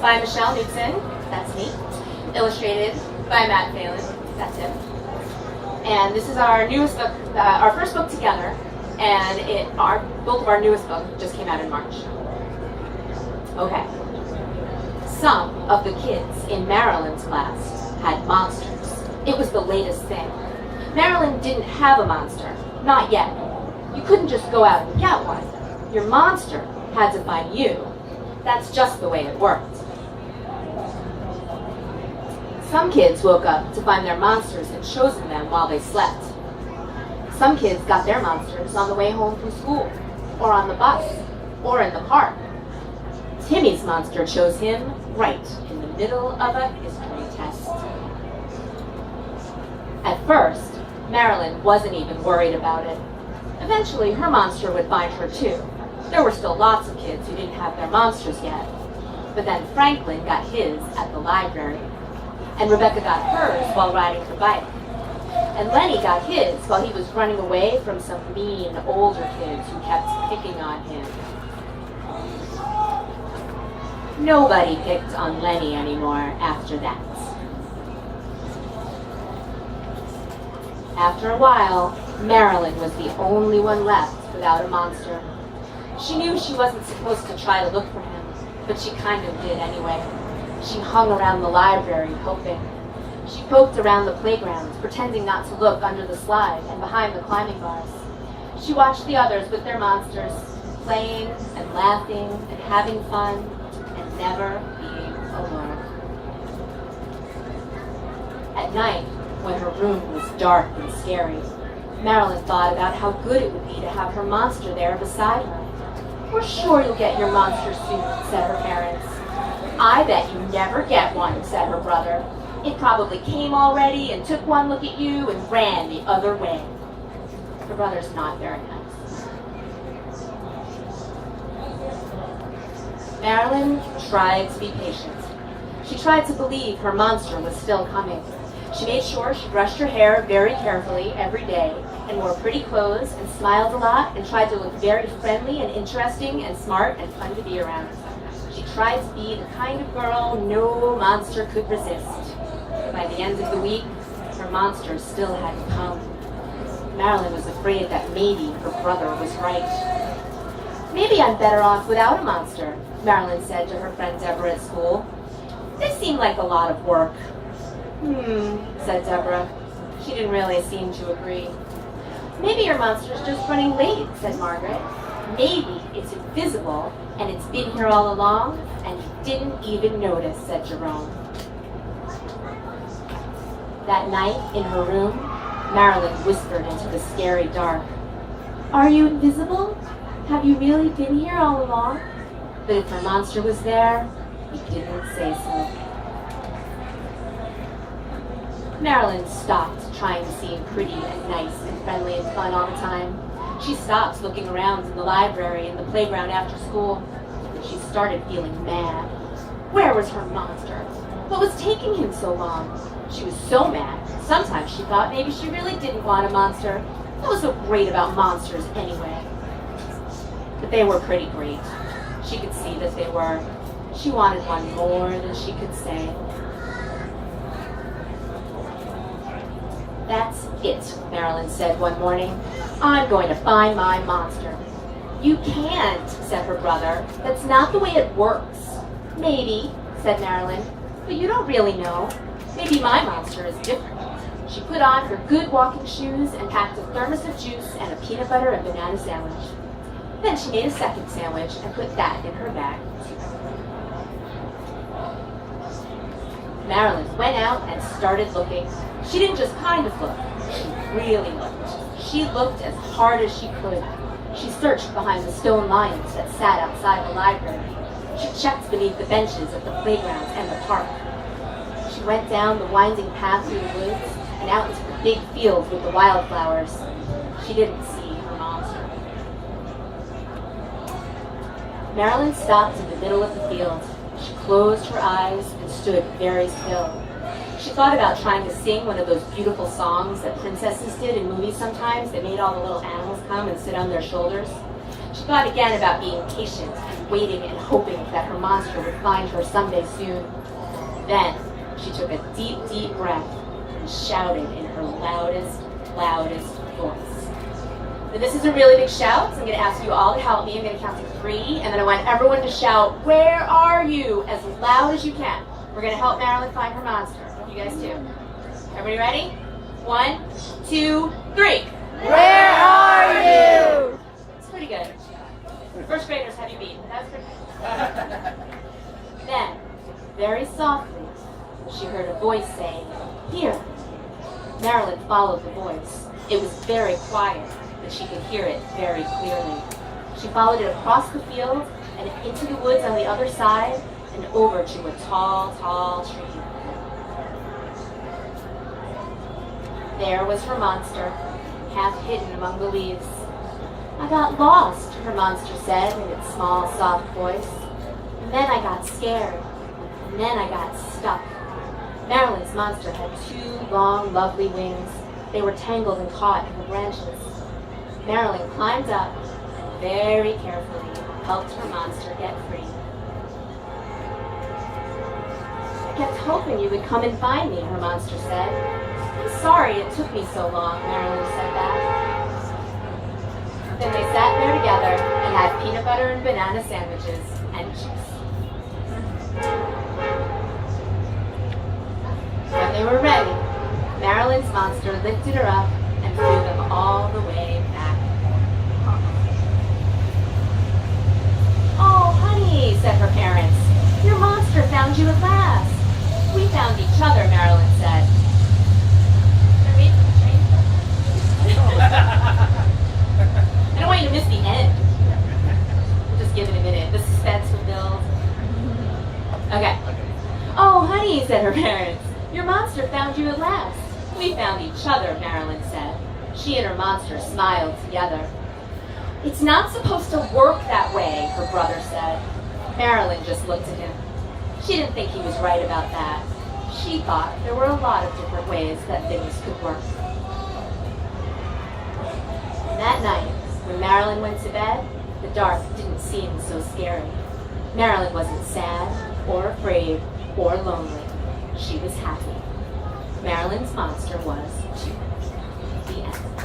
by Michelle Knudsen, that's me. Illustrated by Matt Phelan, that's him. And this is our newest book, our first book together, and both of our newest books just came out in March. Okay. Some of the kids in Marilyn's class had monsters. It was the latest thing. Marilyn didn't have a monster, not yet. You couldn't just go out and get one. Your monster had to find you. That's just the way it worked. Some kids woke up to find their monsters had chosen them while they slept. Some kids got their monsters on the way home from school, or on the bus, or in the park. Timmy's monster chose him right in the middle of a history test. At first, Marilyn wasn't even worried about it. Eventually, her monster would find her too. There were still lots of kids who didn't have their monsters yet. But then Franklin got his at the library, and Rebecca got hers while riding her bike. And Lenny got his while he was running away from some mean older kids who kept picking on him. Nobody picked on Lenny anymore after that. After a while, Marilyn was the only one left without a monster. She knew she wasn't supposed to try to look for him, but she kind of did anyway. She hung around the library hoping. She poked around the playgrounds, pretending not to look under the slide and behind the climbing bars. She watched the others with their monsters, playing and laughing and having fun and never being alone. At night, when her room was dark and scary, Marilyn thought about how good it would be to have her monster there beside her. "We're sure you'll get your monster soon," said her parents. "I bet you never get one," said her brother. "It probably came already and took one look at you and ran the other way." Her brother's not very nice. Marilyn tried to be patient. She tried to believe her monster was still coming. She made sure she brushed her hair very carefully every day and wore pretty clothes and smiled a lot and tried to look very friendly and interesting and smart and fun to be around. She tried to be the kind of girl no monster could resist. By the end of the week, her monster still hadn't come. Marilyn was afraid that maybe her brother was right. "Maybe I'm better off without a monster," Marilyn said to her friend Deborah at school. "This seemed like a lot of work." Said Deborah. She didn't really seem to agree. "Maybe your monster's just running late," said Margaret. "Maybe it's invisible and it's been here all along and you didn't even notice," said Jerome. That night in her room, Marilyn whispered into the scary dark, "Are you invisible? Have you really been here all along?" But if her monster was there, he didn't say so. Marilyn stopped trying to seem pretty and nice and friendly and fun all the time. She stopped looking around in the library and the playground after school. She started feeling mad. Where was her monster? What was taking him so long? She was so mad. Sometimes she thought maybe she really didn't want a monster. What was so great about monsters anyway? But they were pretty great. She could see that they were. She wanted one more than she could say. "That's it," Marilyn said one morning. "I'm going to find my monster." "You can't," said her brother. "That's not the way it works." "Maybe," said Marilyn, "but you don't really know. Maybe my monster is different." She put on her good walking shoes and packed a thermos of juice and a peanut butter and banana sandwich. Then she made a second sandwich and put that in her bag. Marilyn went out and started looking. She didn't just kind of look, she really looked. She looked as hard as she could. She searched behind the stone lions that sat outside the library. She checked beneath the benches at the playgrounds and the park. She went down the winding path through the woods and out into the big fields with the wildflowers. She didn't see her monster. Marilyn stopped in the middle of the field. She closed her eyes and stood very still. She thought about trying to sing one of those beautiful songs that princesses did in movies sometimes that made all the little animals come and sit on their shoulders. She thought again about being patient and waiting and hoping that her monster would find her someday soon. Then she took a deep, deep breath and shouted in her loudest, loudest voice. Now, this is a really big shout, so I'm going to ask you all to help me. I'm going to count to 3, and then I want everyone to shout, "Where are you?" as loud as you can. We're going to help Marilyn find her monster. You guys too. Everybody ready? 1, 2, 3. Where are you? It's pretty good. First graders have you beaten. That's pretty good. Then, very softly, she heard a voice saying, "Here." Marilyn followed the voice. It was very quiet, but she could hear it very clearly. She followed it across the field and into the woods on the other side and over to a tall, tall tree. There was her monster, half hidden among the leaves. "I got lost," her monster said in its small, soft voice. "And then I got scared. And then I got stuck." Marilyn's monster had 2 long, lovely wings. They were tangled and caught in the branches. Marilyn climbed up and very carefully helped her monster get free. "I kept hoping you would come and find me," her monster said. "I'm sorry it took me so long," Marilyn said back. Then they sat there together and had peanut butter and banana sandwiches and juice. When they were ready, Marilyn's monster lifted her up and threw them all the way back. "Oh, honey," said her parents, "your monster found you at last." "We found each other," Marilyn said. I don't want you to miss the end. We'll just give it a minute. The suspense will build. Okay. "Oh, honey," said her parents, "your monster found you at last." "We found each other," Marilyn said. She and her monster smiled together. "It's not supposed to work that way," her brother said. Marilyn just looked at him. She didn't think he was right about that. She thought there were a lot of different ways that things could work. That night, when Marilyn went to bed, the dark didn't seem so scary. Marilyn wasn't sad, or afraid, or lonely. She was happy. Marilyn's monster was too. The end.